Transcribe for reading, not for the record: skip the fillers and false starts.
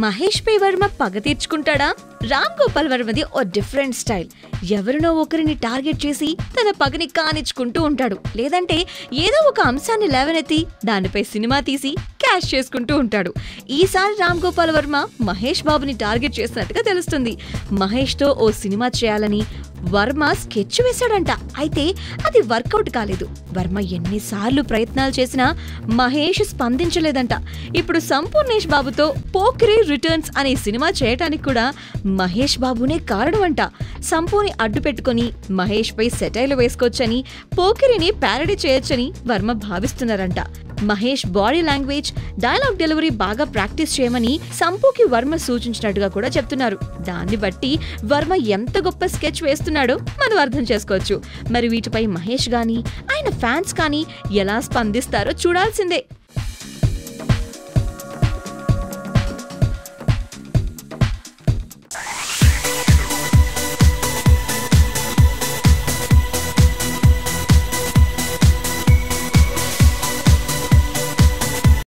మహేష్ పై వర్మ పగ తీర్చుకుంటాడా? రామ్ గోపాల్ వర్మది ఓ different style. ఎవరినో ఒకరిని టార్గెట్ చేసి తన పగని కానిచ్చుకుంటూ ఉంటాడు. లేదంటే ఏదో ఒక అంశాన్ని లేవనెత్తి దానిపై సినిమా తీసి క్యాష్ చేసుకుంటూ ఉంటాడు. ఈసారి రామ్ గోపాల్ వర్మ మహేష్ బాబుని టార్గెట్ చేసినట్టుగా తెలుస్తుంది. మహేష్ తో ఓ సినిమా చేయాలని వర్మ స్కెచ్ వేశాడంట. అయితే అది వర్కౌట్ కాలేదు. వర్మ ఎన్నిసార్లు ప్రయత్నాలు చేసినా మహేష్ స్పందించలేదంట. ఇప్పుడు సంపూర్ణేష్ బాబుతో పోకిరి రిటర్న్స్ అనే సినిమా చేయటానికి కూడా మహేష్ బాబునే కారణమంట. సంపూని అడ్డు పెట్టుకుని మహేష్ పై సెటైలు వేసుకోవచ్చని, పోకిరిని ప్యారడీ చేయొచ్చని వర్మ భావిస్తున్నారంట. Mahesh body language, dialogue delivery బాగా ప్రాక్టీస్ చేయమని సంపూకి వర్మ సూచించినట్టుగా కూడా చెప్తున్నారు. దాన్ని బట్టి వర్మ ఎంత గొప్ప స్కెచ్ వేస్తున్నాడో మనం అర్థం చేసుకోవచ్చు. మరి వీటిపై మహేష్ గాని ఆయన ఫ్యాన్స్ కానీ ఎలా స్పందిస్తారో చూడాల్సిందే.